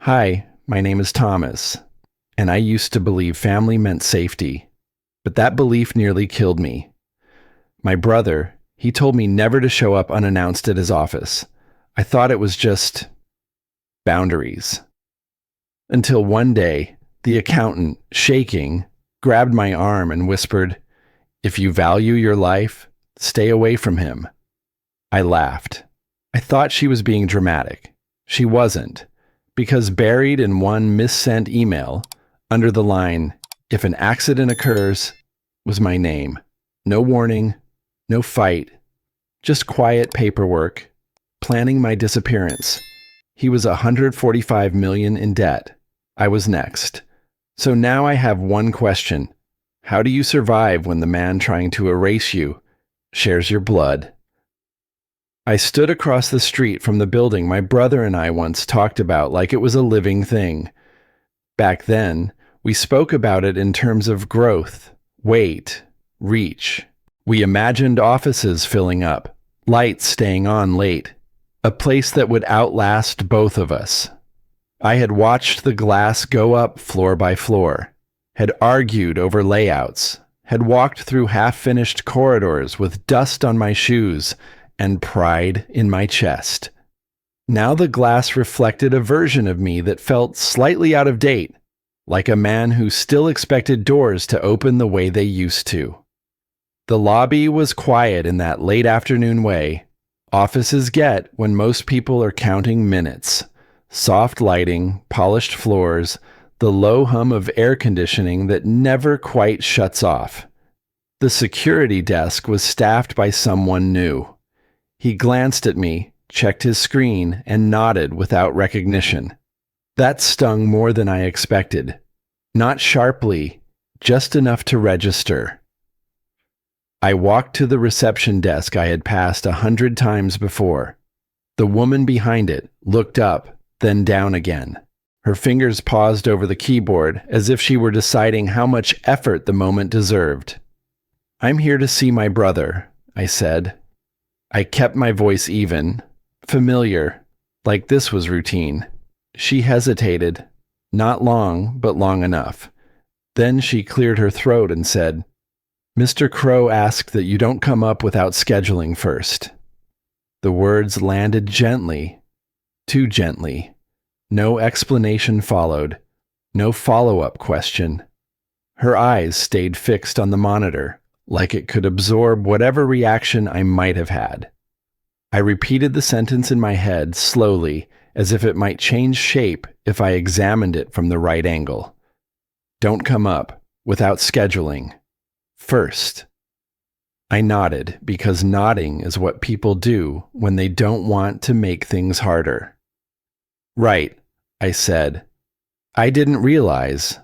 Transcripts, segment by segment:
Hi, my name is Thomas, and I used to believe family meant safety, but that belief nearly killed me. My brother, he told me never to show up unannounced at his office. I thought it was just boundaries. Until one day, the accountant, shaking, grabbed my arm and whispered, "If you value your life, stay away from him." I laughed. I thought she was being dramatic. She wasn't, because buried in one missent email, under the line, "If an accident occurs," was my name. No warning, no fight, just quiet paperwork, planning my disappearance. He was $145 million in debt. I was next. So now I have one question. How do you survive when the man trying to erase you shares your blood? I stood across the street from the building my brother and I once talked about like it was a living thing. Back then, we spoke about it in terms of growth, weight, reach. We imagined offices filling up, lights staying on late, a place that would outlast both of us. I had watched the glass go up floor by floor, had argued over layouts, had walked through half-finished corridors with dust on my shoes and pride in my chest. Now the glass reflected a version of me that felt slightly out of date, like a man who still expected doors to open the way they used to. The lobby was quiet in that late afternoon way offices get when most people are counting minutes. Soft lighting, polished floors, the low hum of air conditioning that never quite shuts off. The security desk was staffed by someone new. He glanced at me, checked his screen, and nodded without recognition. That stung more than I expected. Not sharply, just enough to register. I walked to the reception desk I had passed 100 times before. The woman behind it looked up, then down again. Her fingers paused over the keyboard as if she were deciding how much effort the moment deserved. "I'm here to see my brother," I said. I kept my voice even, familiar, like this was routine. She hesitated. Not long, but long enough. Then she cleared her throat and said, "Mr. Crow asked that you don't come up without scheduling first." The words landed gently, too gently. No explanation followed, no follow-up question. Her eyes stayed fixed on the monitor, like it could absorb whatever reaction I might have had. I repeated the sentence in my head slowly, as if it might change shape if I examined it from the right angle. "Don't come up, without scheduling. First." I nodded, because nodding is what people do when they don't want to make things harder. "Right," I said. "I didn't realize."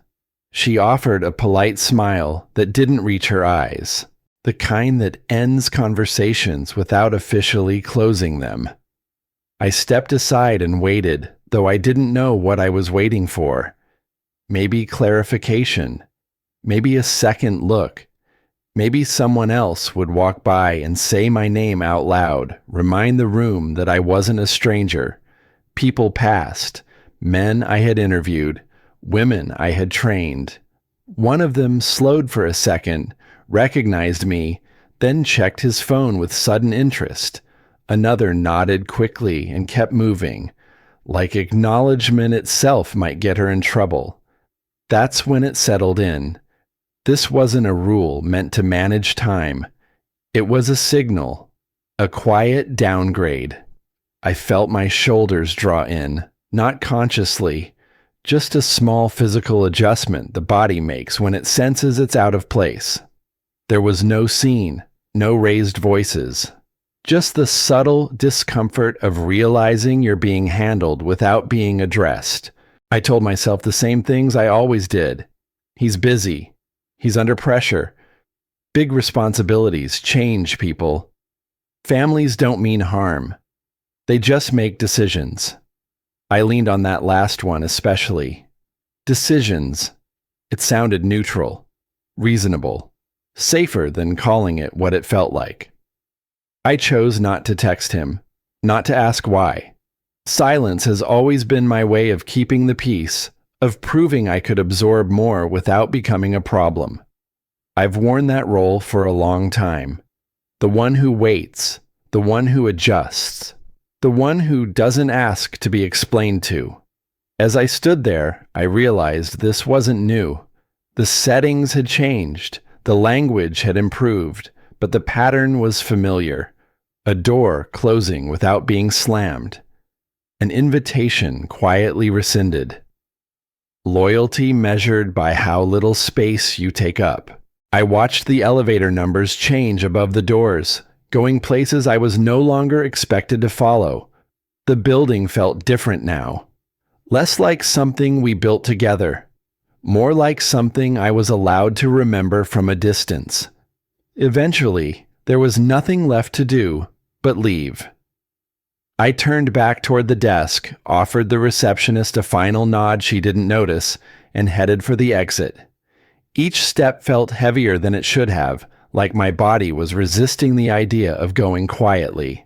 She offered a polite smile that didn't reach her eyes, the kind that ends conversations without officially closing them. I stepped aside and waited, though I didn't know what I was waiting for. Maybe clarification. Maybe a second look. Maybe someone else would walk by and say my name out loud, remind the room that I wasn't a stranger. People passed, men I had interviewed, women I had trained. One of them slowed for a second, recognized me, then checked his phone with sudden interest. Another nodded quickly and kept moving, like acknowledgement itself might get her in trouble. That's when it settled in. This wasn't a rule meant to manage time. It was a signal, a quiet downgrade. I felt my shoulders draw in, not consciously, just a small physical adjustment the body makes when it senses it's out of place. There was no scene, no raised voices, just the subtle discomfort of realizing you're being handled without being addressed. I told myself the same things I always did. He's busy. He's under pressure. Big responsibilities change people. Families don't mean harm. They just make decisions. I leaned on that last one especially. Decisions. It sounded neutral, reasonable, safer than calling it what it felt like. I chose not to text him, not to ask why. Silence has always been my way of keeping the peace, of proving I could absorb more without becoming a problem. I've worn that role for a long time. The one who waits, the one who adjusts, the one who doesn't ask to be explained to. As I stood there, I realized this wasn't new. The settings had changed, the language had improved, but the pattern was familiar. A door closing without being slammed. An invitation quietly rescinded. Loyalty measured by how little space you take up. I watched the elevator numbers change above the doors, going places I was no longer expected to follow. The building felt different now. Less like something we built together. More like something I was allowed to remember from a distance. Eventually, there was nothing left to do but leave. I turned back toward the desk, offered the receptionist a final nod she didn't notice, and headed for the exit. Each step felt heavier than it should have, like my body was resisting the idea of going quietly.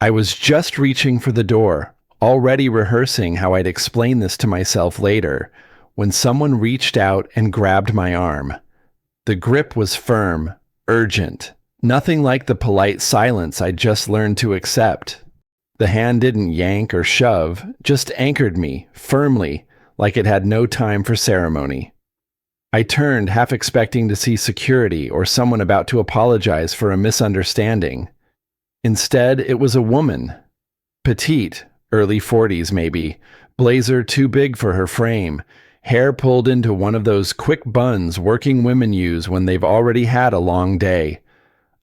I was just reaching for the door, already rehearsing how I'd explain this to myself later, when someone reached out and grabbed my arm. The grip was firm, urgent, nothing like the polite silence I'd just learned to accept. The hand didn't yank or shove, just anchored me, firmly, like it had no time for ceremony. I turned, half expecting to see security or someone about to apologize for a misunderstanding. Instead, it was a woman. Petite, early 40s maybe, blazer too big for her frame, hair pulled into one of those quick buns working women use when they've already had a long day.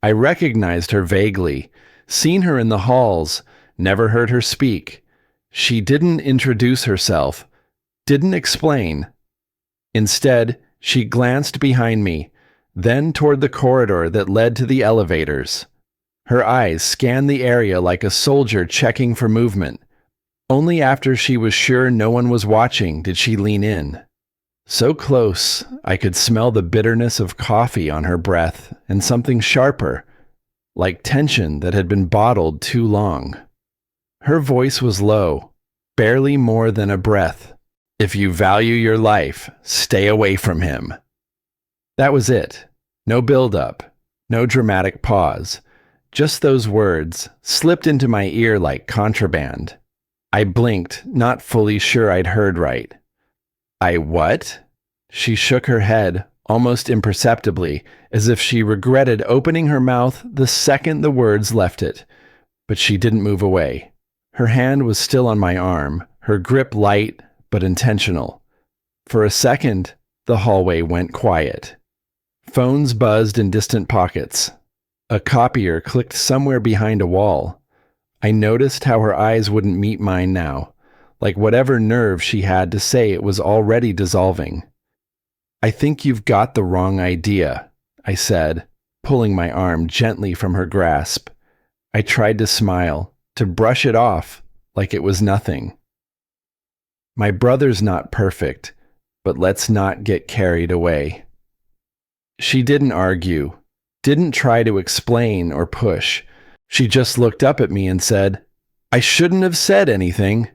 I recognized her vaguely, seen her in the halls, never heard her speak. She didn't introduce herself, didn't explain. Instead, she glanced behind me, then toward the corridor that led to the elevators. Her eyes scanned the area like a soldier checking for movement. Only after she was sure no one was watching did she lean in. So close, I could smell the bitterness of coffee on her breath and something sharper, like tension that had been bottled too long. Her voice was low, barely more than a breath. If you value your life, stay away from him. That was it. No build-up, no dramatic pause. Just those words, slipped into my ear like contraband. I blinked, not fully sure I'd heard right. I what? She shook her head, almost imperceptibly, as if she regretted opening her mouth the second the words left it. But she didn't move away. Her hand was still on my arm, her grip light but intentional. For a second, the hallway went quiet. Phones buzzed in distant pockets. A copier clicked somewhere behind a wall. I noticed how her eyes wouldn't meet mine now, like whatever nerve she had to say it was already dissolving. I think you've got the wrong idea, I said, pulling my arm gently from her grasp. I tried to smile, to brush it off, like it was nothing. My brother's not perfect, but let's not get carried away. She didn't argue, didn't try to explain or push. She just looked up at me and said, "I shouldn't have said anything."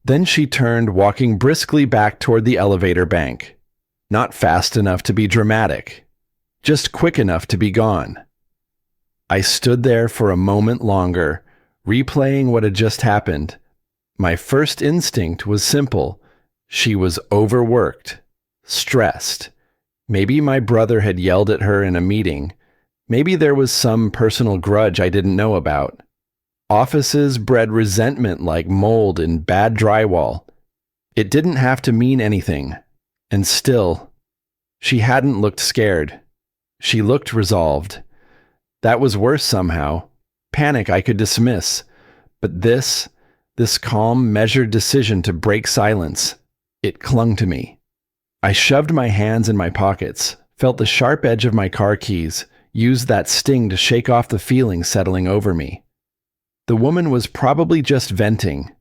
Then she turned, walking briskly back toward the elevator bank. Not fast enough to be dramatic, just quick enough to be gone. I stood there for a moment longer, replaying what had just happened. My first instinct was simple. She was overworked, stressed. Maybe my brother had yelled at her in a meeting. Maybe there was some personal grudge I didn't know about. Offices bred resentment like mold in bad drywall. It didn't have to mean anything. And still, she hadn't looked scared. She looked resolved. That was worse somehow. Panic I could dismiss. But this calm, measured decision to break silence, it clung to me. I shoved my hands in my pockets, felt the sharp edge of my car keys, used that sting to shake off the feeling settling over me. The woman was probably just venting.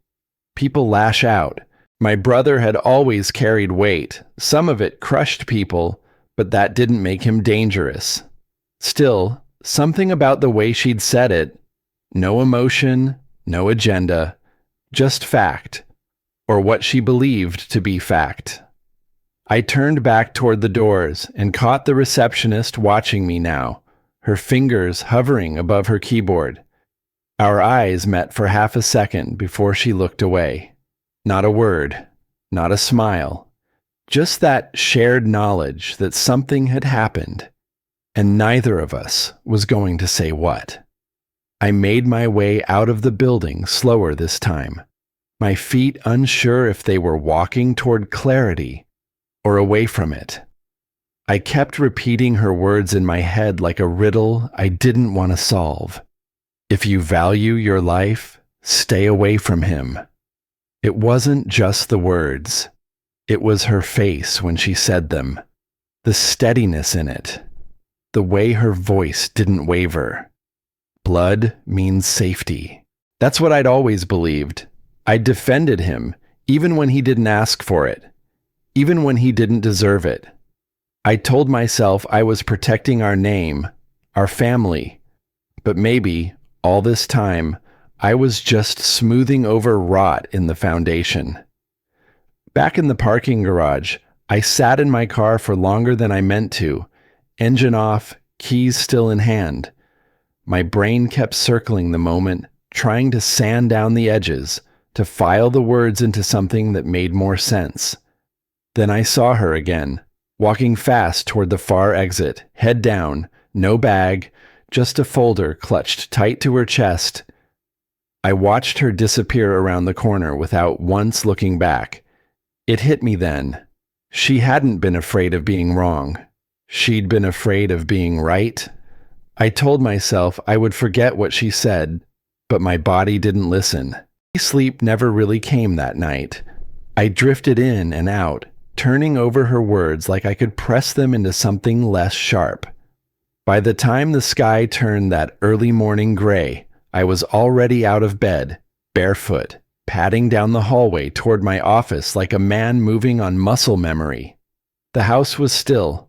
People lash out. My brother had always carried weight. Some of it crushed people, but that didn't make him dangerous. Still, something about the way she'd said it, no emotion, no agenda, Just fact, or what she believed to be fact. I turned back toward the doors and caught the receptionist watching me now, her fingers hovering above her keyboard. Our eyes met for half a second before she looked away. Not a word, not a smile, just that shared knowledge that something had happened, and neither of us was going to say what. I made my way out of the building slower this time, my feet unsure if they were walking toward clarity or away from it. I kept repeating her words in my head like a riddle I didn't want to solve. If you value your life, stay away from him. It wasn't just the words. It was her face when she said them, the steadiness in it, the way her voice didn't waver. Blood means safety. That's what I'd always believed. I defended him, even when he didn't ask for it, even when he didn't deserve it. I told myself I was protecting our name, our family, but maybe, all this time, I was just smoothing over rot in the foundation. Back in the parking garage, I sat in my car for longer than I meant to, engine off, keys still in hand. My brain kept circling the moment, trying to sand down the edges, to file the words into something that made more sense. Then I saw her again, walking fast toward the far exit, head down, no bag, just a folder clutched tight to her chest. I watched her disappear around the corner without once looking back. It hit me then. She hadn't been afraid of being wrong. She'd been afraid of being right. I told myself I would forget what she said, but my body didn't listen. Sleep never really came that night. I drifted in and out, turning over her words like I could press them into something less sharp. By the time the sky turned that early morning gray, I was already out of bed, barefoot, padding down the hallway toward my office like a man moving on muscle memory. The house was still.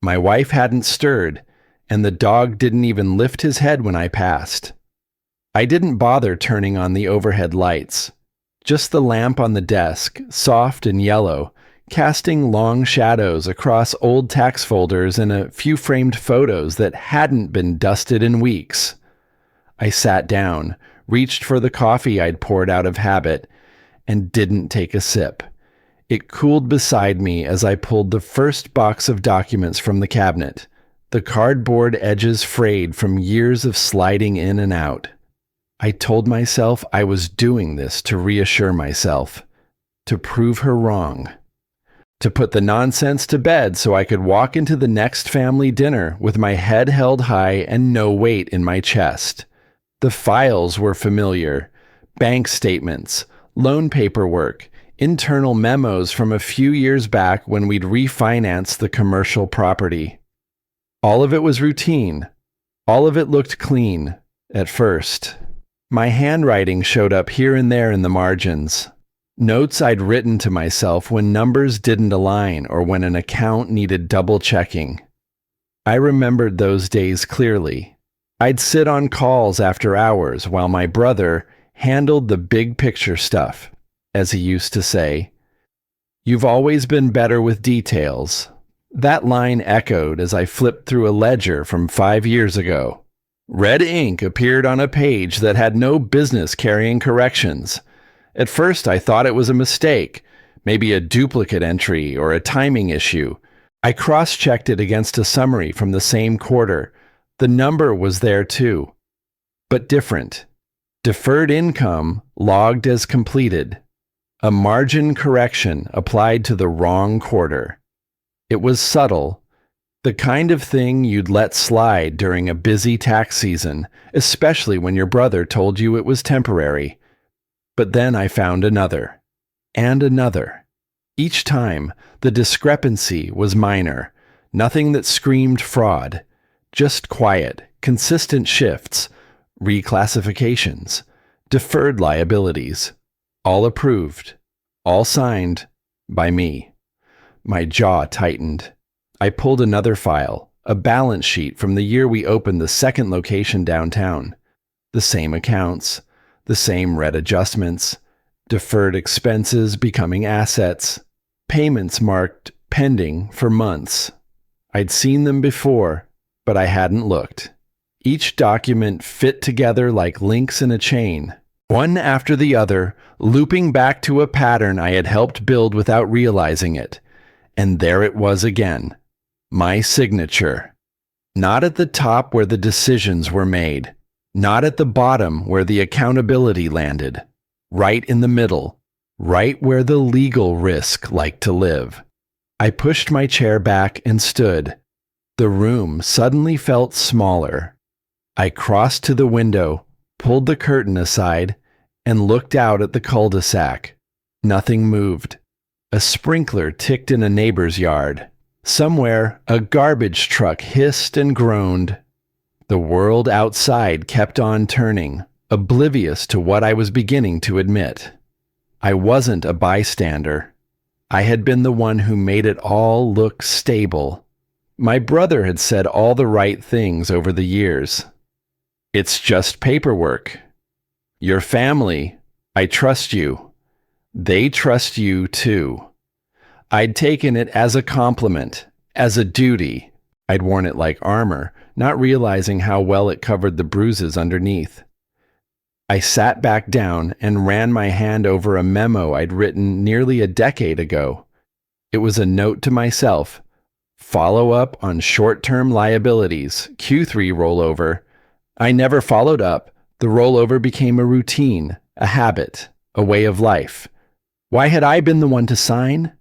My wife hadn't stirred, and the dog didn't even lift his head when I passed. I didn't bother turning on the overhead lights. Just the lamp on the desk, soft and yellow, casting long shadows across old tax folders and a few framed photos that hadn't been dusted in weeks. I sat down, reached for the coffee I'd poured out of habit, and didn't take a sip. It cooled beside me as I pulled the first box of documents from the cabinet, the cardboard edges frayed from years of sliding in and out. I told myself I was doing this to reassure myself, to prove her wrong, to put the nonsense to bed so I could walk into the next family dinner with my head held high and no weight in my chest. The files were familiar. Bank statements, loan paperwork, internal memos from a few years back when we'd refinanced the commercial property. All of it was routine. All of it looked clean, at first. My handwriting showed up here and there in the margins. Notes I'd written to myself when numbers didn't align or when an account needed double-checking. I remembered those days clearly. I'd sit on calls after hours while my brother handled the big picture stuff, as he used to say. "You've always been better with details." That line echoed as I flipped through a ledger from 5 years ago. Red ink appeared on a page that had no business carrying corrections. At first I thought it was a mistake, maybe a duplicate entry or a timing issue. I cross-checked it against a summary from the same quarter. The number was there too, but different. Deferred income logged as completed. A margin correction applied to the wrong quarter. It was subtle, the kind of thing you'd let slide during a busy tax season, especially when your brother told you it was temporary. But then I found another, and another. Each time, the discrepancy was minor, nothing that screamed fraud. Just quiet, consistent shifts, reclassifications, deferred liabilities, all approved, all signed by me. My jaw tightened. I pulled another file, a balance sheet from the year we opened the second location downtown. The same accounts, the same red adjustments, deferred expenses becoming assets, payments marked pending for months. I'd seen them before, but I hadn't looked. Each document fit together like links in a chain, one after the other, looping back to a pattern I had helped build without realizing it. And there it was again, my signature. Not at the top where the decisions were made, not at the bottom where the accountability landed, right in the middle, right where the legal risk liked to live. I pushed my chair back and stood. The room suddenly felt smaller. I crossed to the window, pulled the curtain aside, and looked out at the cul-de-sac. Nothing moved. A sprinkler ticked in a neighbor's yard. Somewhere, a garbage truck hissed and groaned. The world outside kept on turning, oblivious to what I was beginning to admit. I wasn't a bystander. I had been the one who made it all look stable. My brother had said all the right things over the years. It's just paperwork. Your family, I trust you. They trust you too. I'd taken it as a compliment, as a duty. I'd worn it like armor, not realizing how well it covered the bruises underneath. I sat back down and ran my hand over a memo I'd written nearly a decade ago. It was a note to myself. Follow up on short-term liabilities, Q3 rollover. I never followed up. The rollover became a routine, a habit, a way of life. Why had I been the one to sign?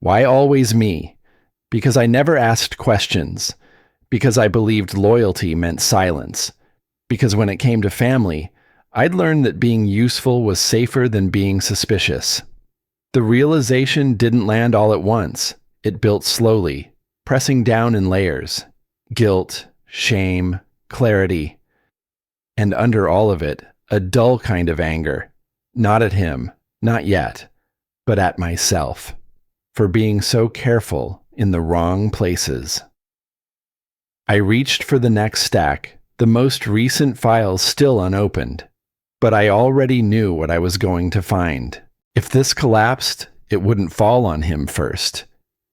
Why always me? Because I never asked questions. Because I believed loyalty meant silence. Because when it came to family, I'd learned that being useful was safer than being suspicious. The realization didn't land all at once. It built slowly, pressing down in layers. Guilt, shame, clarity. And under all of it, a dull kind of anger. Not at him, not yet, but at myself. For being so careful in the wrong places. I reached for the next stack, the most recent files still unopened. But I already knew what I was going to find. If this collapsed, it wouldn't fall on him first.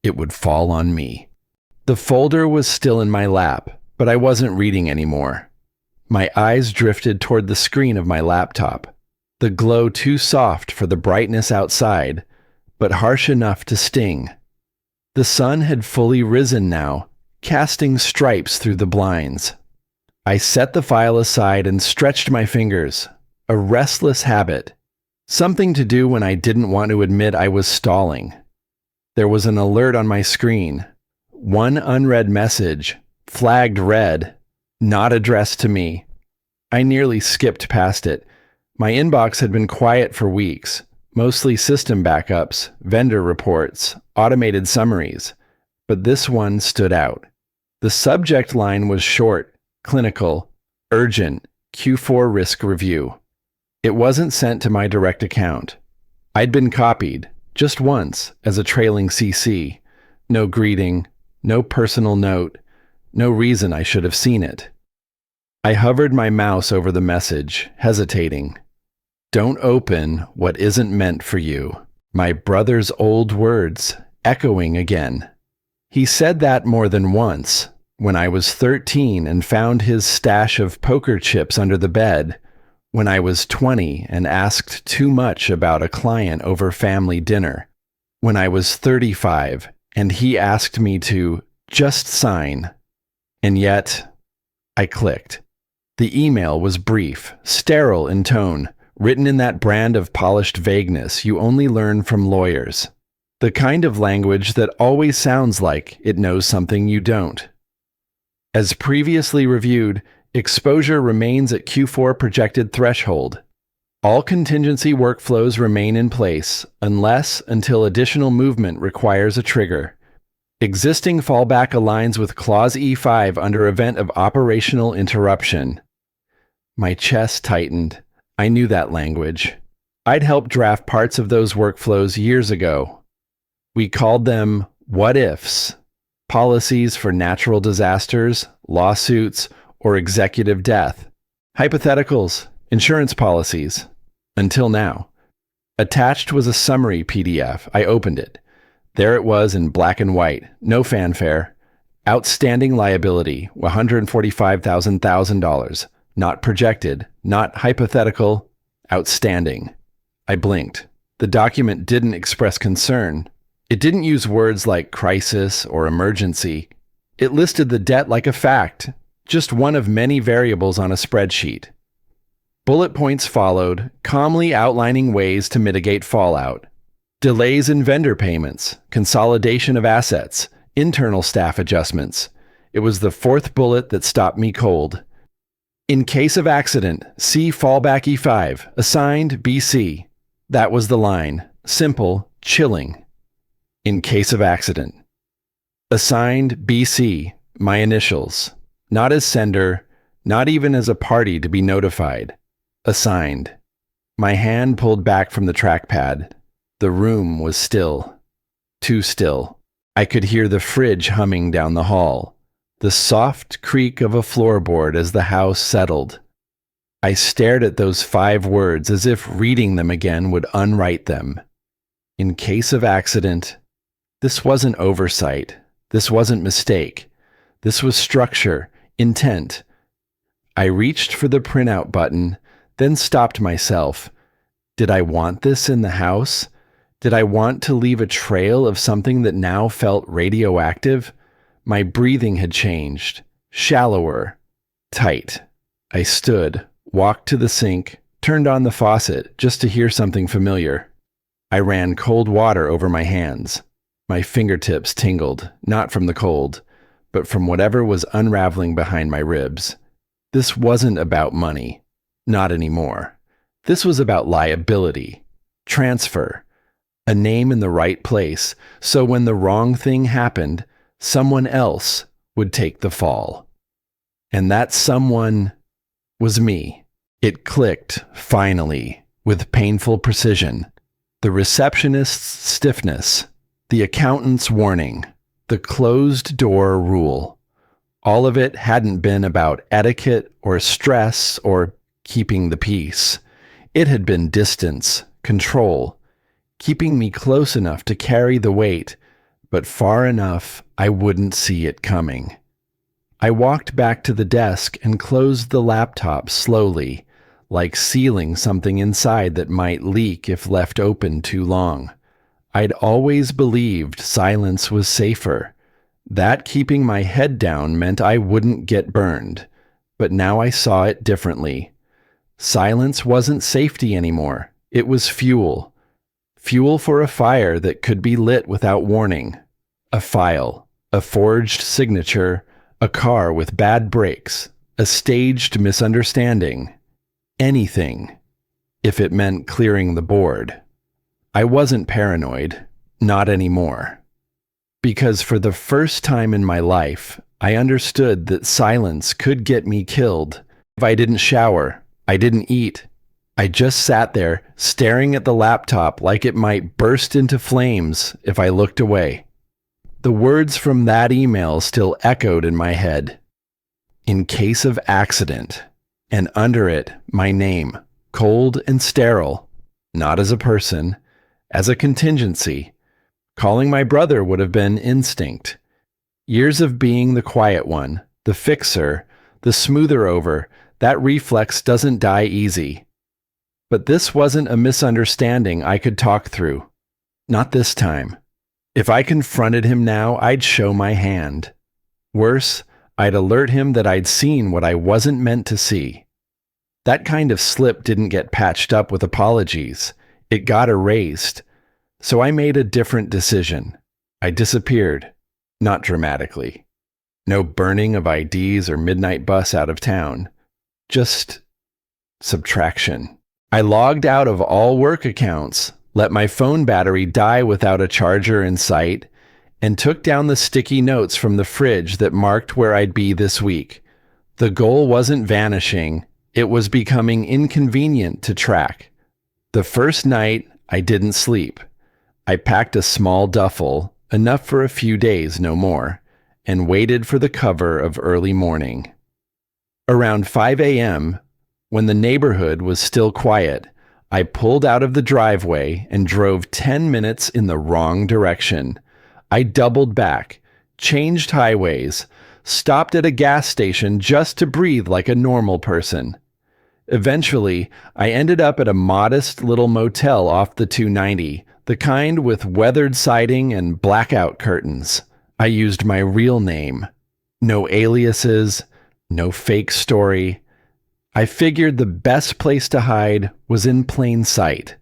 It would fall on me. The folder was still in my lap, but I wasn't reading anymore. My eyes drifted toward the screen of my laptop, the glow too soft for the brightness outside, but harsh enough to sting. The sun had fully risen now, casting stripes through the blinds. I set the file aside and stretched my fingers. A restless habit. Something to do when I didn't want to admit I was stalling. There was an alert on my screen. One unread message, flagged red, not addressed to me. I nearly skipped past it. My inbox had been quiet for weeks, mostly system backups, vendor reports, automated summaries. But this one stood out. The subject line was short, clinical, urgent, Q4 risk review. It wasn't sent to my direct account. I'd been copied, just once, as a trailing CC. No greeting, no personal note, no reason I should have seen it. I hovered my mouse over the message, hesitating. Don't open what isn't meant for you. My brother's old words, echoing again. He said that more than once, when I was 13 and found his stash of poker chips under the bed, when I was 20 and asked too much about a client over family dinner, when I was 35 and he asked me to just sign. And yet, I clicked. The email was brief, sterile in tone, written in that brand of polished vagueness you only learn from lawyers. The kind of language that always sounds like it knows something you don't. As previously reviewed, exposure remains at Q4 projected threshold. All contingency workflows remain in place until additional movement requires a trigger. Existing fallback aligns with Clause E5 under event of operational interruption. My chest tightened. I knew that language. I'd helped draft parts of those workflows years ago. We called them what-ifs, policies for natural disasters, lawsuits, or executive death, hypotheticals, insurance policies, until now. Attached was a summary PDF. I opened it. There it was in black and white, no fanfare. Outstanding liability, $145,000. Not projected, not hypothetical, outstanding. I blinked. The document didn't express concern. It didn't use words like crisis or emergency. It listed the debt like a fact, just one of many variables on a spreadsheet. Bullet points followed, calmly outlining ways to mitigate fallout. Delays in vendor payments, consolidation of assets, internal staff adjustments. It was the fourth bullet that stopped me cold. In case of accident, see fallback E5, assigned BC. That was the line. Simple, chilling. In case of accident. Assigned BC, my initials. Not as sender, not even as a party to be notified. Assigned. My hand pulled back from the trackpad. The room was still. Too still. I could hear the fridge humming down the hall, the soft creak of a floorboard as the house settled. I stared at those 5 words as if reading them again would unwrite them. In case of accident. This wasn't oversight. This wasn't mistake. This was structure, intent. I reached for the printout button, then stopped myself. Did I want this in the house? Did I want to leave a trail of something that now felt radioactive? My breathing had changed. Shallower. Tight. I stood, walked to the sink, turned on the faucet just to hear something familiar. I ran cold water over my hands. My fingertips tingled, not from the cold, but from whatever was unraveling behind my ribs. This wasn't about money. Not anymore. This was about liability. Transfer. A name in the right place, so when the wrong thing happened, someone else would take the fall. And that someone was me. It clicked, finally, with painful precision. The receptionist's stiffness, the accountant's warning, the closed door rule. All of it hadn't been about etiquette or stress or keeping the peace. It had been distance, control, keeping me close enough to carry the weight, but far enough I wouldn't see it coming. I walked back to the desk and closed the laptop slowly, like sealing something inside that might leak if left open too long. I'd always believed silence was safer. That keeping my head down meant I wouldn't get burned, but now I saw it differently. Silence wasn't safety anymore. It was fuel. Fuel for a fire that could be lit without warning. A file, a forged signature, a car with bad brakes, a staged misunderstanding. Anything, if it meant clearing the board. I wasn't paranoid, not anymore. Because for the first time in my life, I understood that silence could get me killed. If I didn't shower, I didn't eat. I just sat there, staring at the laptop like it might burst into flames if I looked away. The words from that email still echoed in my head. In case of accident. And under it, my name, cold and sterile, not as a person, as a contingency. Calling my brother would have been instinct. Years of being the quiet one, the fixer, the smoother over, that reflex doesn't die easy. But this wasn't a misunderstanding I could talk through. Not this time. If I confronted him now, I'd show my hand. Worse, I'd alert him that I'd seen what I wasn't meant to see. That kind of slip didn't get patched up with apologies. It got erased. So I made a different decision. I disappeared. Not dramatically. No burning of IDs or midnight bus out of town. Just subtraction. I logged out of all work accounts, let my phone battery die without a charger in sight, and took down the sticky notes from the fridge that marked where I'd be this week. The goal wasn't vanishing. It was becoming inconvenient to track. The first night, I didn't sleep. I packed a small duffel, enough for a few days, no more, and waited for the cover of early morning. Around 5 a.m., when the neighborhood was still quiet, I pulled out of the driveway and drove 10 minutes in the wrong direction. I doubled back, changed highways, stopped at a gas station just to breathe like a normal person. Eventually, I ended up at a modest little motel off the 290, the kind with weathered siding and blackout curtains. I used my real name. No aliases, no fake story. I figured the best place to hide was in plain sight.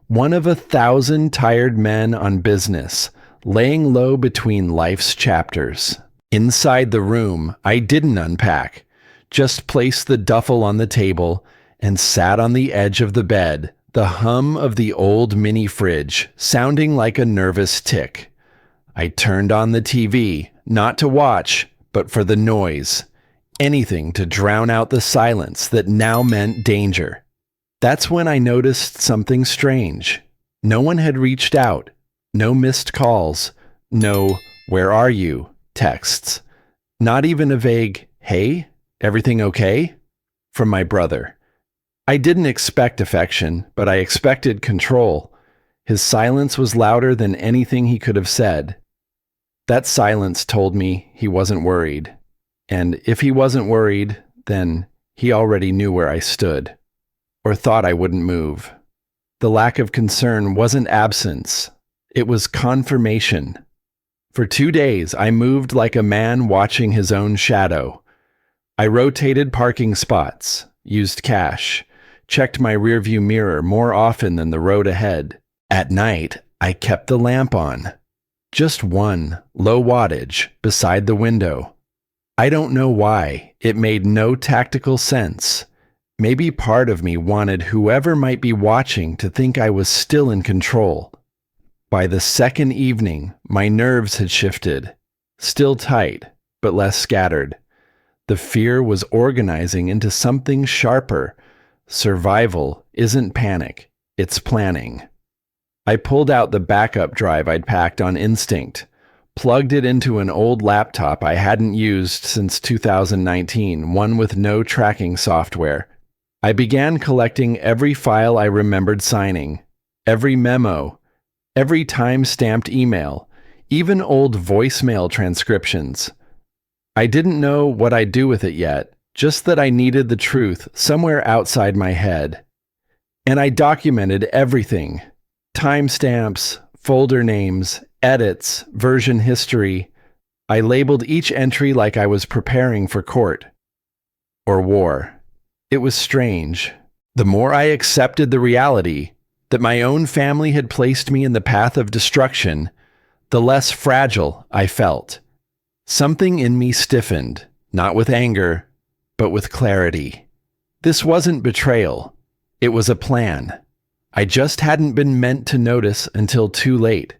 One of 1,000 tired men on business, laying low between life's chapters. Inside the room, I didn't unpack, just placed the duffel on the table and sat on the edge of the bed, the hum of the old mini fridge sounding like a nervous tick. I turned on the TV, not to watch, but for the noise. Anything to drown out the silence that now meant danger. That's when I noticed something strange. No one had reached out. No missed calls. No, "Where are you?" texts. Not even a vague, "Hey, everything okay?" from my brother. I didn't expect affection, but I expected control. His silence was louder than anything he could have said. That silence told me he wasn't worried. And if he wasn't worried, then he already knew where I stood, or thought I wouldn't move. The lack of concern wasn't absence. It was confirmation. For 2 days, I moved like a man watching his own shadow. I rotated parking spots, used cash, checked my rearview mirror more often than the road ahead. At night, I kept the lamp on. Just one, low wattage, beside the window. I don't know why. It made no tactical sense. Maybe part of me wanted whoever might be watching to think I was still in control. By the second evening, my nerves had shifted. Still tight, but less scattered. The fear was organizing into something sharper. Survival isn't panic, it's planning. I pulled out the backup drive I'd packed on instinct, plugged it into an old laptop I hadn't used since 2019, one with no tracking software. I began collecting every file I remembered signing, every memo, every time-stamped email, even old voicemail transcriptions. I didn't know what I'd do with it yet, just that I needed the truth somewhere outside my head. And I documented everything. Timestamps, folder names, edits, version history. I labeled each entry like I was preparing for court. Or war. It was strange. The more I accepted the reality that my own family had placed me in the path of destruction, the less fragile I felt. Something in me stiffened, not with anger, but with clarity. This wasn't betrayal. It was a plan. I just hadn't been meant to notice until too late.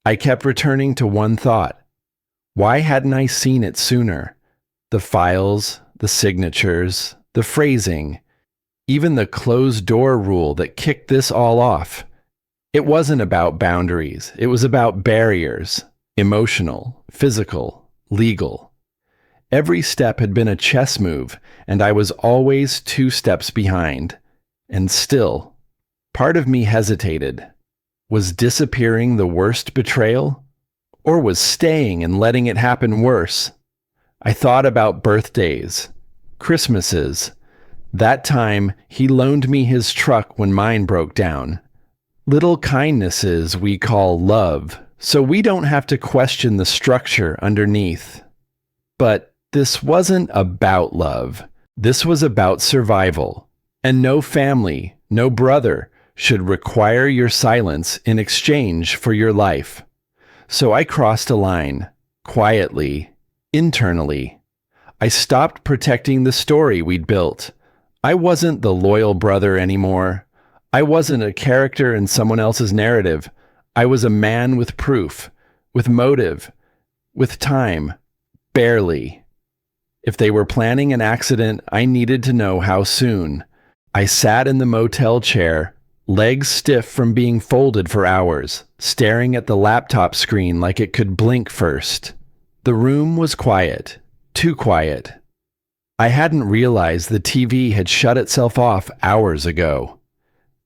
I kept returning to one thought. Why hadn't I seen it sooner? The files, the signatures, the phrasing, even the closed door rule that kicked this all off. It wasn't about boundaries. It was about barriers, emotional, physical, legal. Every step had been a chess move, and I was always 2 steps behind. And still, part of me hesitated. Was disappearing the worst betrayal? Or was staying and letting it happen worse? I thought about birthdays, Christmases. That time, he loaned me his truck when mine broke down. Little kindnesses we call love, so we don't have to question the structure underneath. But this wasn't about love. This was about survival. And no family, no brother, should require your silence in exchange for your life. So I crossed a line, quietly, internally. I stopped protecting the story we'd built. I wasn't the loyal brother anymore. I wasn't a character in someone else's narrative. I was a man with proof, with motive, with time, barely. If they were planning an accident, I needed to know how soon. I sat in the motel chair, legs stiff from being folded for hours, staring at the laptop screen like it could blink first. The room was quiet, too quiet. I hadn't realized the TV had shut itself off hours ago.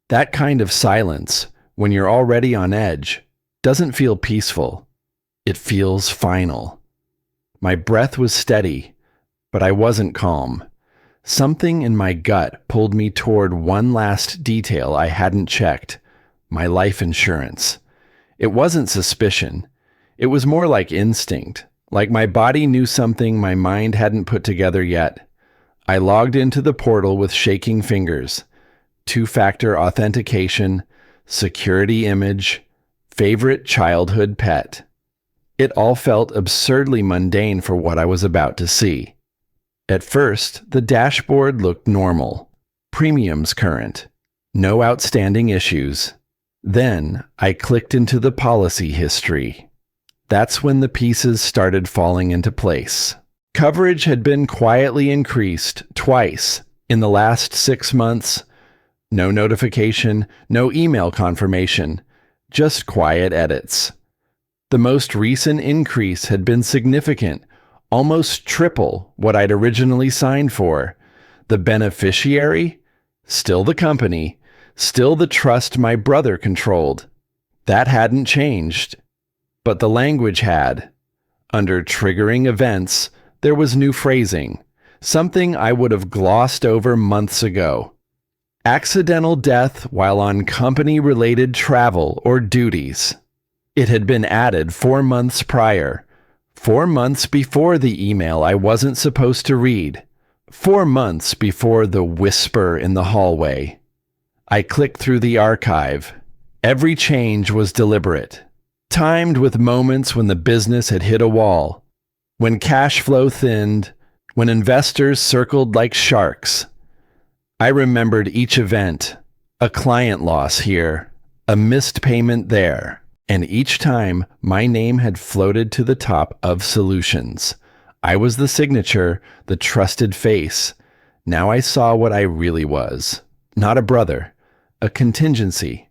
That kind of silence, when you're already on edge, doesn't feel peaceful. It feels final. My breath was steady, but I wasn't calm. Something in my gut pulled me toward one last detail I hadn't checked: my life insurance. It wasn't suspicion. It was more like instinct, like my body knew something my mind hadn't put together yet. I logged into the portal with shaking fingers. Two-factor authentication, security image, favorite childhood pet. It all felt absurdly mundane for what I was about to see. At first, the dashboard looked normal. Premiums current. No outstanding issues. Then, I clicked into the policy history. That's when the pieces started falling into place. Coverage had been quietly increased twice in the last 6 months. No notification, no email confirmation, just quiet edits. The most recent increase had been significant, almost triple what I'd originally signed for. The beneficiary? Still the company, still the trust my brother controlled. That hadn't changed. But the language had. Under triggering events, there was new phrasing, something I would have glossed over months ago. Accidental death while on company-related travel or duties. It had been added 4 months prior, 4 months before the email I wasn't supposed to read, 4 months before the whisper in the hallway. I clicked through the archive. Every change was deliberate, timed with moments when the business had hit a wall, when cash flow thinned, when investors circled like sharks. I remembered each event, a client loss here, a missed payment there, and each time my name had floated to the top of solutions. I was the signature, the trusted face. Now I saw what I really was. Not a brother, a contingency.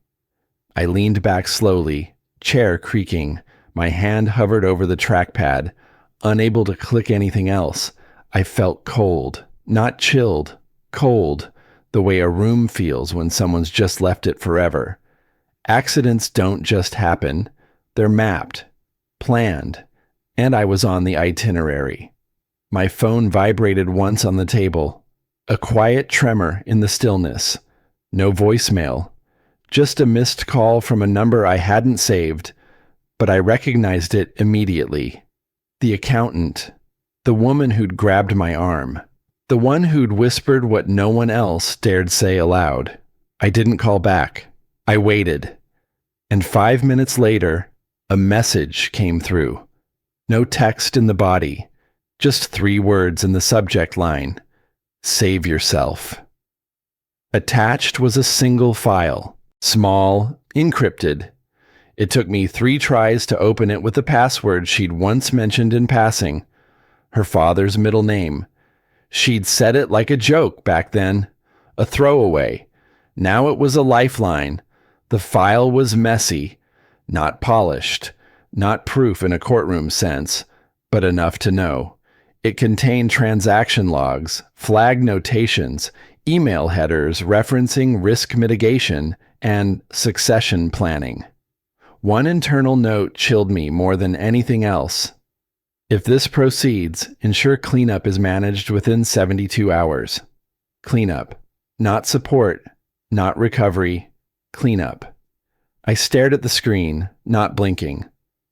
I leaned back slowly, chair creaking. My hand hovered over the trackpad, unable to click anything else. I felt cold, not chilled, cold, the way a room feels when someone's just left it forever. Accidents don't just happen. They're mapped, planned, and I was on the itinerary. My phone vibrated once on the table. A quiet tremor in the stillness. No voicemail. Just a missed call from a number I hadn't saved, but I recognized it immediately. The accountant. The woman who'd grabbed my arm. The one who'd whispered what no one else dared say aloud. I didn't call back. I waited. And 5 minutes later, a message came through. No text in the body. Just 3 words in the subject line. Save yourself. Attached was a single file. Small, encrypted. It took me 3 tries to open it with the password she'd once mentioned in passing. Her father's middle name. She'd said it like a joke back then. A throwaway. Now it was a lifeline. The file was messy. Not polished. Not proof in a courtroom sense, but enough to know. It contained transaction logs, flag notations, email headers referencing risk mitigation, and succession planning. One internal note chilled me more than anything else. If this proceeds, ensure cleanup is managed within 72 hours. Cleanup. Not support. Not recovery. Cleanup. I stared at the screen, not blinking.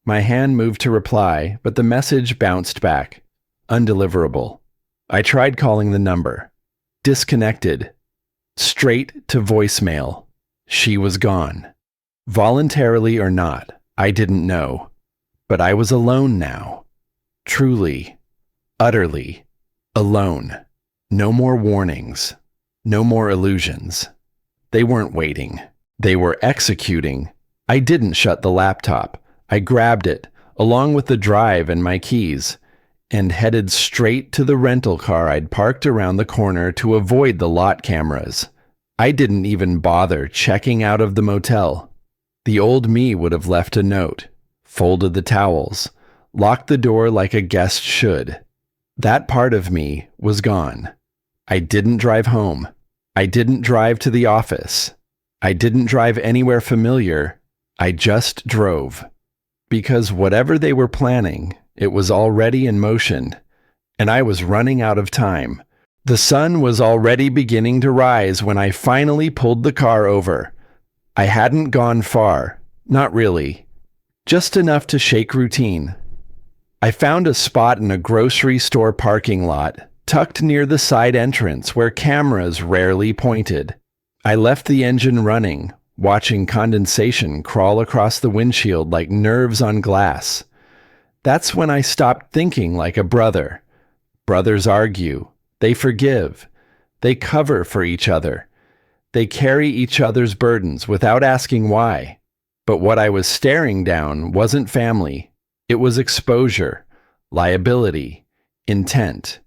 My hand moved to reply, but the message bounced back. Undeliverable. I tried calling the number. Disconnected. Straight to voicemail. She was gone. Voluntarily or not, I didn't know. But I was alone now. Truly, utterly, alone. No more warnings. No more illusions. They weren't waiting. They were executing. I didn't shut the laptop. I grabbed it, along with the drive and my keys, and headed straight to the rental car I'd parked around the corner to avoid the lot cameras. I didn't even bother checking out of the motel. The old me would have left a note, folded the towels, locked the door like a guest should. That part of me was gone. I didn't drive home. I didn't drive to the office. I didn't drive anywhere familiar. I just drove. Because whatever they were planning, it was already in motion, and I was running out of time. The sun was already beginning to rise when I finally pulled the car over. I hadn't gone far, not really, just enough to shake routine. I found a spot in a grocery store parking lot, tucked near the side entrance where cameras rarely pointed. I left the engine running, watching condensation crawl across the windshield like nerves on glass. That's when I stopped thinking like a brother. Brothers argue. They forgive. They cover for each other. They carry each other's burdens without asking why. But what I was staring down wasn't family. It was exposure, liability, intent.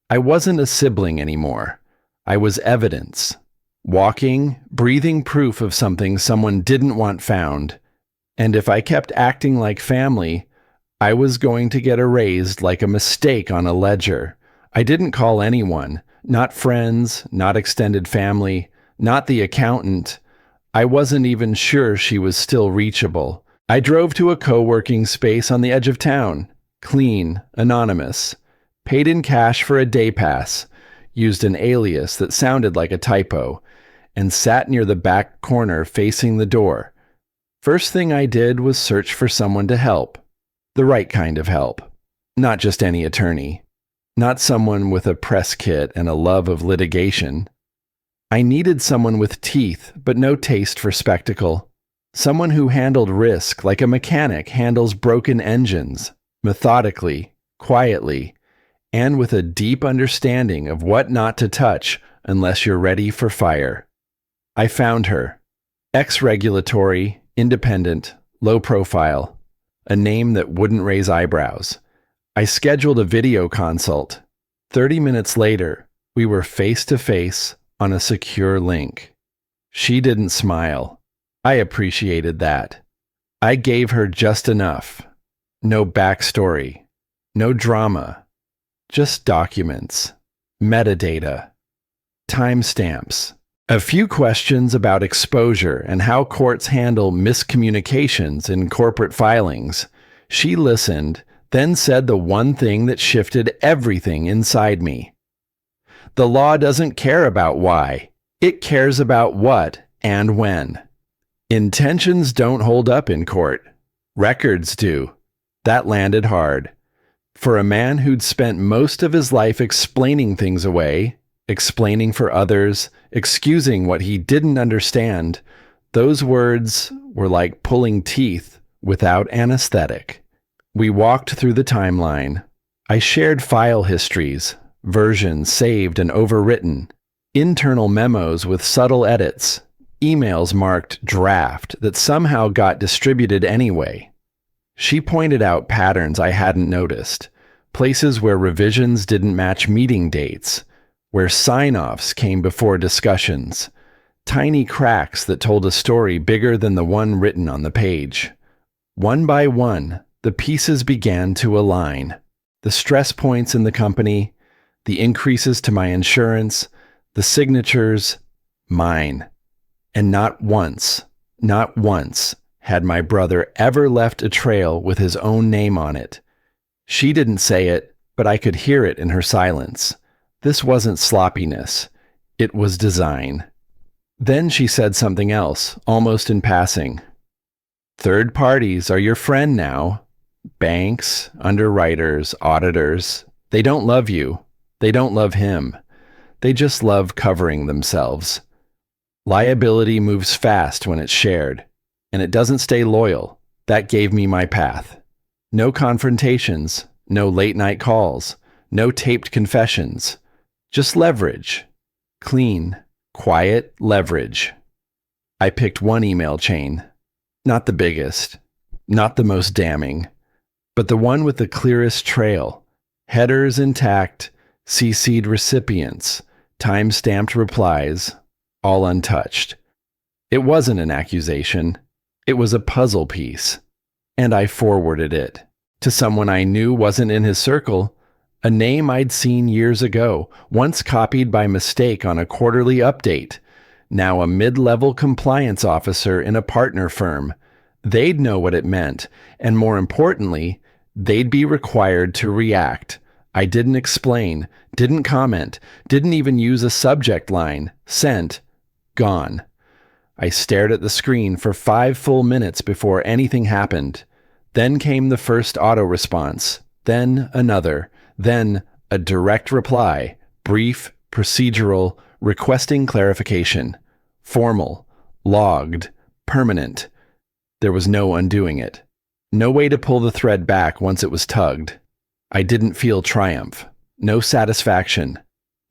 I wasn't a sibling anymore. I was evidence. Walking, breathing proof of something someone didn't want found. And if I kept acting like family, I was going to get erased like a mistake on a ledger. I didn't call anyone, not friends, not extended family, not the accountant. I wasn't even sure she was still reachable. I drove to a co-working space on the edge of town, clean, anonymous, paid in cash for a day pass, used an alias that sounded like a typo, and sat near the back corner facing the door. First thing I did was search for someone to help. The right kind of help. Not just any attorney. Not someone with a press kit and a love of litigation. I needed someone with teeth, but no taste for spectacle. Someone who handled risk like a mechanic handles broken engines, methodically, quietly, and with a deep understanding of what not to touch unless you're ready for fire. I found her. Ex-regulatory, independent, low profile. A name that wouldn't raise eyebrows. I scheduled a video consult. 30 minutes later, we were face to face on a secure link. She didn't smile. I appreciated that. I gave her just enough. No backstory. No drama. Just documents. Metadata. Timestamps. A few questions about exposure and how courts handle miscommunications in corporate filings. She listened, then said the one thing that shifted everything inside me. The law doesn't care about why. It cares about what and when. Intentions don't hold up in court. Records do. That landed hard. For a man who'd spent most of his life explaining things away, explaining for others, excusing what he didn't understand, those words were like pulling teeth without anesthetic. We walked through the timeline. I shared file histories, versions saved and overwritten, internal memos with subtle edits, emails marked draft that somehow got distributed anyway. She pointed out patterns I hadn't noticed, places where revisions didn't match meeting dates, where sign-offs came before discussions, tiny cracks that told a story bigger than the one written on the page. One by one, the pieces began to align. The stress points in the company, the increases to my insurance, the signatures, mine. And not once had my brother ever left a trail with his own name on it. She didn't say it, but I could hear it in her silence. This wasn't sloppiness. It was design. Then she said something else, almost in passing. Third parties are your friend now. Banks, underwriters, auditors. They don't love you. They don't love him. They just love covering themselves. Liability moves fast when it's shared, and it doesn't stay loyal. That gave me my path. No confrontations, no late-night calls, no taped confessions. Just leverage. Clean, quiet leverage. I picked one email chain. Not the biggest, not the most damning, but the one with the clearest trail. Headers intact, CC'd recipients, time-stamped replies, all untouched. It wasn't an accusation. It was a puzzle piece. And I forwarded it to someone I knew wasn't in his circle, a name I'd seen years ago, once copied by mistake on a quarterly update. now a mid-level compliance officer in a partner firm. They'd know what it meant, and more importantly, they'd be required to react. I didn't explain, didn't comment, didn't even use a subject line. Sent. Gone. I stared at the screen for 5 full minutes before anything happened. Then came the first auto response, then another, then a direct reply, brief, procedural, requesting clarification, formal, logged, permanent. There was no undoing it. No way to pull the thread back once it was tugged. I didn't feel triumph, no satisfaction,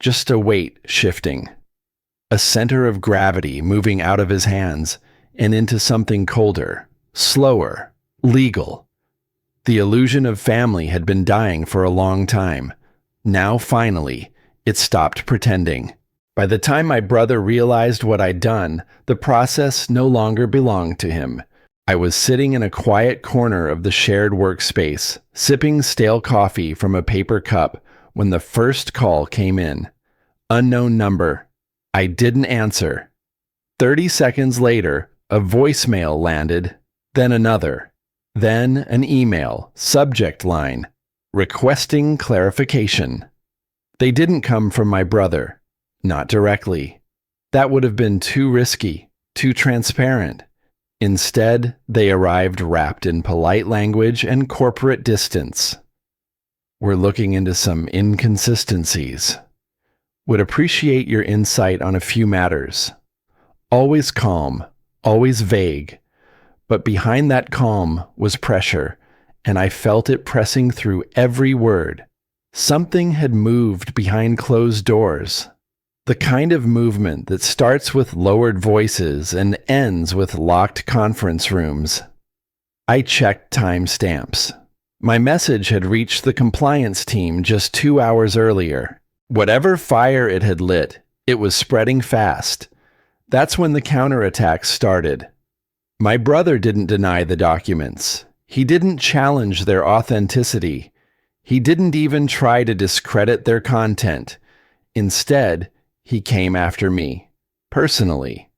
just a weight shifting. A center of gravity moving out of his hands and into something colder, slower, legal. The illusion of family had been dying for a long time. Now, finally, it stopped pretending. By the time my brother realized what I'd done, the process no longer belonged to him. I was sitting in a quiet corner of the shared workspace, sipping stale coffee from a paper cup when the first call came in. Unknown number. I didn't answer. 30 seconds later, a voicemail landed, then another, then an email, subject line, requesting clarification. They didn't come from my brother, not directly. That would have been too risky, too transparent. Instead, they arrived wrapped in polite language and corporate distance. We're looking into some inconsistencies. Would appreciate your insight on a few matters. Always calm, always vague. But behind that calm was pressure, and I felt it pressing through every word. Something had moved behind closed doors. The kind of movement that starts with lowered voices and ends with locked conference rooms. I checked timestamps. My message had reached the compliance team just 2 hours earlier. Whatever fire it had lit, it was spreading fast. That's when the counterattacks started. My brother didn't deny the documents. He didn't challenge their authenticity. He didn't even try to discredit their content. Instead, he came after me, personally.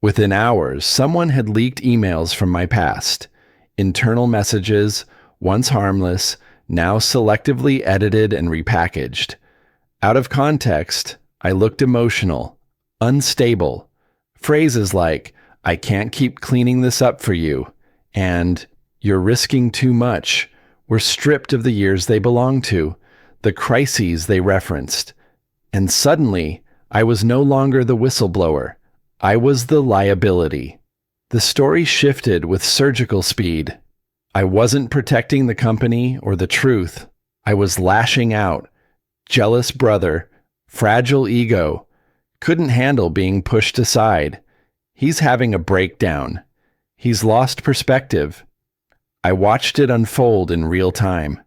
Within hours, someone had leaked emails from my past. Internal messages, once harmless, now selectively edited and repackaged. Out of context, I looked emotional, unstable. Phrases like, "I can't keep cleaning this up for you," and "You're risking too much," were stripped of the years they belonged to, the crises they referenced. And suddenly, I was no longer the whistleblower. I was the liability. The story shifted with surgical speed. I wasn't protecting the company or the truth. I was lashing out. Jealous brother, fragile ego, couldn't handle being pushed aside. He's having a breakdown. He's lost perspective. I watched it unfold in real time.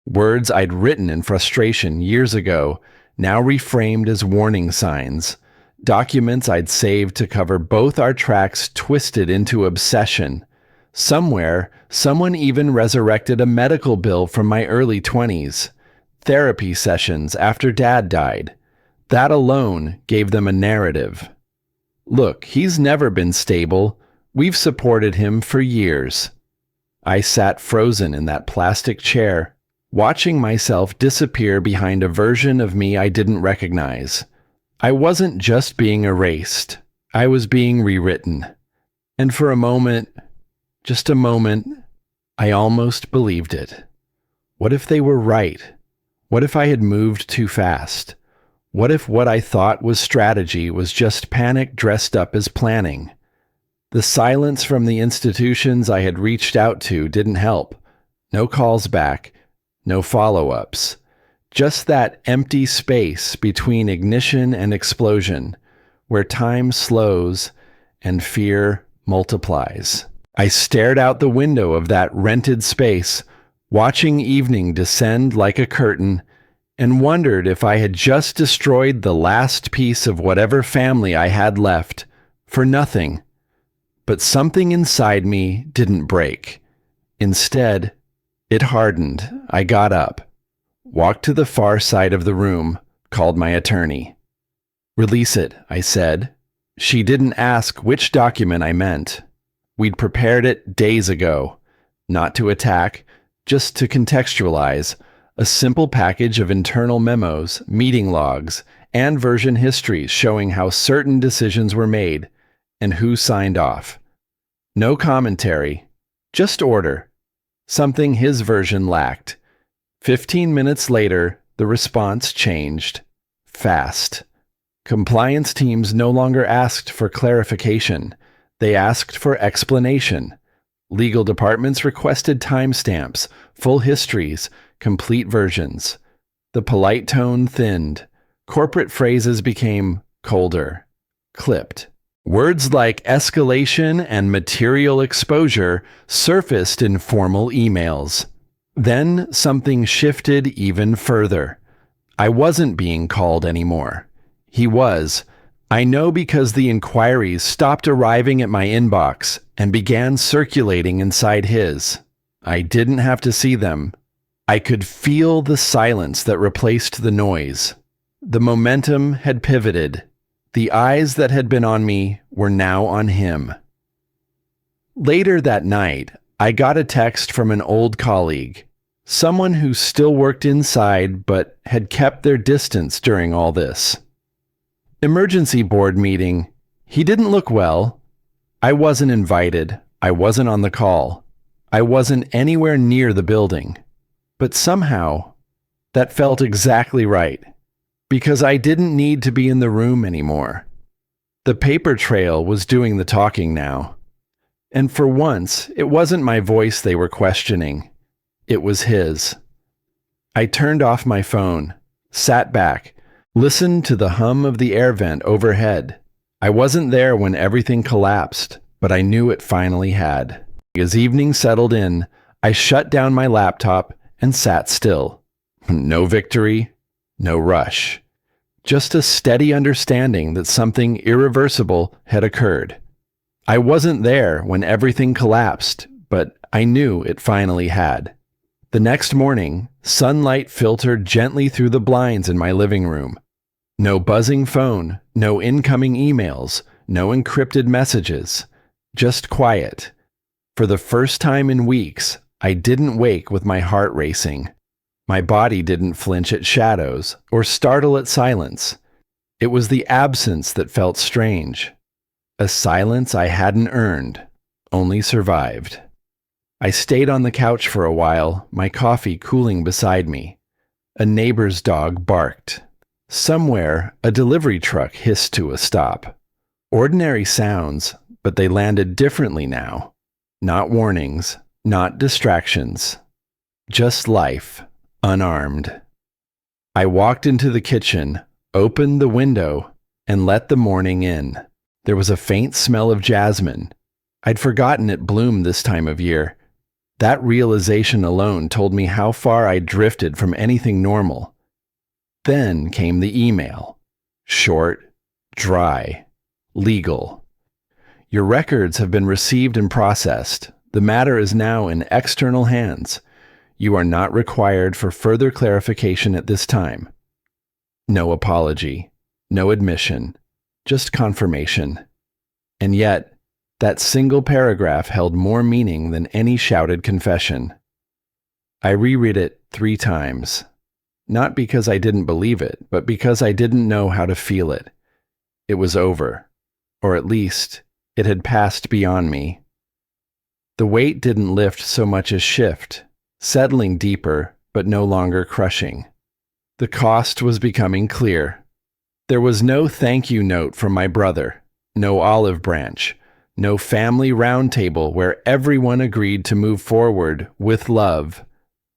Words I'd written in frustration years ago, now reframed as warning signs. Documents I'd saved to cover both our tracks twisted into obsession. Somewhere, someone even resurrected a medical bill from my early 20s. Therapy sessions after Dad died. That alone gave them a narrative. Look, he's never been stable. We've supported him for years. I sat frozen in that plastic chair, watching myself disappear behind a version of me I didn't recognize. I wasn't just being erased. I was being rewritten. And for a moment, just a moment, I almost believed it. What if they were right? What if I had moved too fast? What if what I thought was strategy was just panic dressed up as planning? The silence from the institutions I had reached out to didn't help. No calls back, no follow-ups. Just that empty space between ignition and explosion, where time slows and fear multiplies. I stared out the window of that rented space, watching evening descend like a curtain, and wondered if I had just destroyed the last piece of whatever family I had left, for nothing. But something inside me didn't break. Instead, it hardened. I got up, walked to the far side of the room, called my attorney. "Release it," I said. She didn't ask which document I meant. We'd prepared it days ago, not to attack, just to contextualize, a simple package of internal memos, meeting logs, and version histories showing how certain decisions were made and who signed off. No commentary, just order, something his version lacked. 15 minutes later, the response changed. Fast. Compliance teams no longer asked for clarification. They asked for explanation. Legal departments requested timestamps, full histories, complete versions. The polite tone thinned. Corporate phrases became colder, clipped. Words like escalation and material exposure surfaced in formal emails. Then something shifted even further. I wasn't being called anymore. He was. I know because the inquiries stopped arriving at my inbox and began circulating inside his. I didn't have to see them. I could feel the silence that replaced the noise. The momentum had pivoted. The eyes that had been on me were now on him. Later that night, I got a text from an old colleague, someone who still worked inside but had kept their distance during all this. Emergency board meeting. He didn't look well. I wasn't invited. I wasn't on the call. I wasn't anywhere near the building. But somehow, that felt exactly right, because I didn't need to be in the room anymore. The paper trail was doing the talking now. And for once, it wasn't my voice they were questioning. It was his. I turned off my phone, sat back, listened to the hum of the air vent overhead. I wasn't there when everything collapsed, but I knew it finally had. As evening settled in, I shut down my laptop and sat still. No victory, no rush. Just a steady understanding that something irreversible had occurred. I wasn't there when everything collapsed, but I knew it finally had. The next morning, sunlight filtered gently through the blinds in my living room. No buzzing phone, no incoming emails, no encrypted messages. Just quiet. For the first time in weeks, I didn't wake with my heart racing. My body didn't flinch at shadows or startle at silence. It was the absence that felt strange. A silence I hadn't earned, only survived. I stayed on the couch for a while, my coffee cooling beside me. A neighbor's dog barked. Somewhere, a delivery truck hissed to a stop. Ordinary sounds, but they landed differently now. Not warnings, not distractions. Just life, unarmed. I walked into the kitchen, opened the window, and let the morning in. There was a faint smell of jasmine. I'd forgotten it bloomed this time of year. That realization alone told me how far I'd drifted from anything normal. Then came the email. Short, dry, legal. Your records have been received and processed. The matter is now in external hands. You are not required for further clarification at this time. No apology, no admission, just confirmation. And yet, that single paragraph held more meaning than any shouted confession. I reread it 3 times. Not because I didn't believe it, but because I didn't know how to feel it. It was over. Or at least, it had passed beyond me. The weight didn't lift so much as shift, settling deeper, but no longer crushing. The cost was becoming clear. There was no thank you note from my brother, no olive branch, no family roundtable where everyone agreed to move forward with love.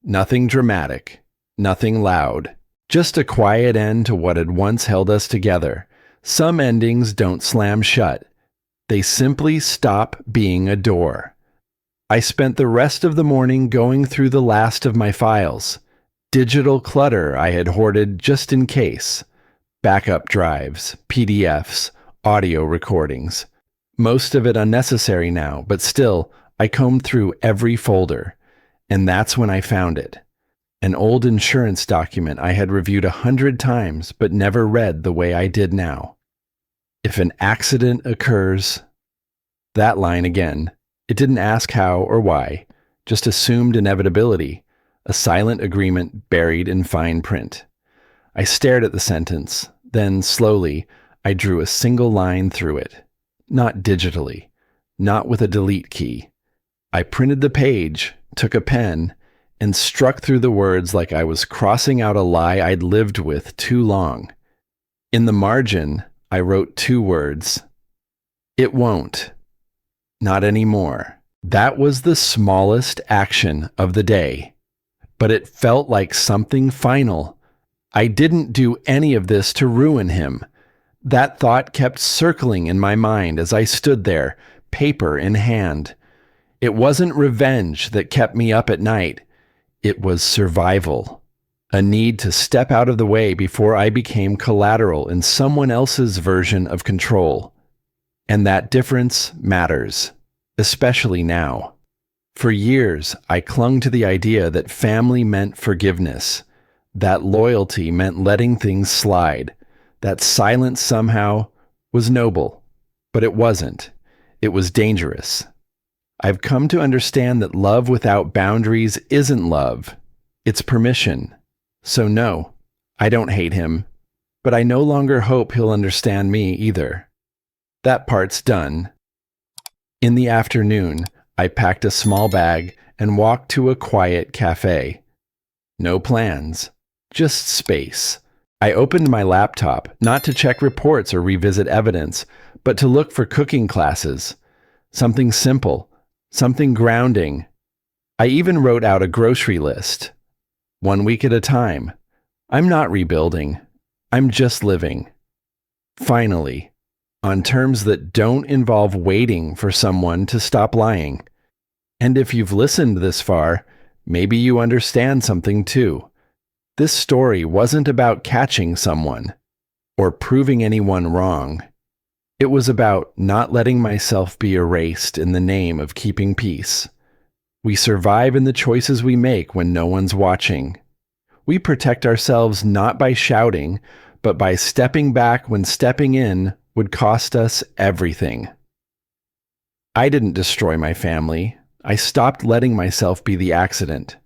Nothing dramatic. Nothing loud, just a quiet end to what had once held us together. Some endings don't slam shut. They simply stop being a door. I spent the rest of the morning going through the last of my files. Digital clutter I had hoarded just in case. Backup drives, PDFs, audio recordings. Most of it unnecessary now, but still, I combed through every folder. And that's when I found it. An old insurance document I had reviewed 100 times but never read the way I did now. If an accident occurs, that line again. It didn't ask how or why, just assumed inevitability, a silent agreement buried in fine print. I stared at the sentence, then slowly, I drew a single line through it. Not digitally, not with a delete key. I printed the page, took a pen, and struck through the words like I was crossing out a lie I'd lived with too long. In the margin, I wrote 2 words. It won't. Not anymore. That was the smallest action of the day, but it felt like something final. I didn't do any of this to ruin him. That thought kept circling in my mind as I stood there, paper in hand. It wasn't revenge that kept me up at night. It was survival. A need to step out of the way before I became collateral in someone else's version of control. And that difference matters, especially now. For years, I clung to the idea that family meant forgiveness, that loyalty meant letting things slide, that silence somehow was noble. But it wasn't. It was dangerous. I've come to understand that love without boundaries isn't love. It's permission. So no, I don't hate him, but I no longer hope he'll understand me either. That part's done. In the afternoon, I packed a small bag and walked to a quiet cafe. No plans, just space. I opened my laptop, not to check reports or revisit evidence, but to look for cooking classes. Something simple, something grounding. I even wrote out a grocery list. 1 week at a time. I'm not rebuilding. I'm just living. Finally, on terms that don't involve waiting for someone to stop lying. And if you've listened this far, maybe you understand something too. This story wasn't about catching someone or proving anyone wrong. It was about not letting myself be erased in the name of keeping peace. We survive in the choices we make when no one's watching. We protect ourselves not by shouting, but by stepping back when stepping in would cost us everything. I didn't destroy my family. I stopped letting myself be the accident.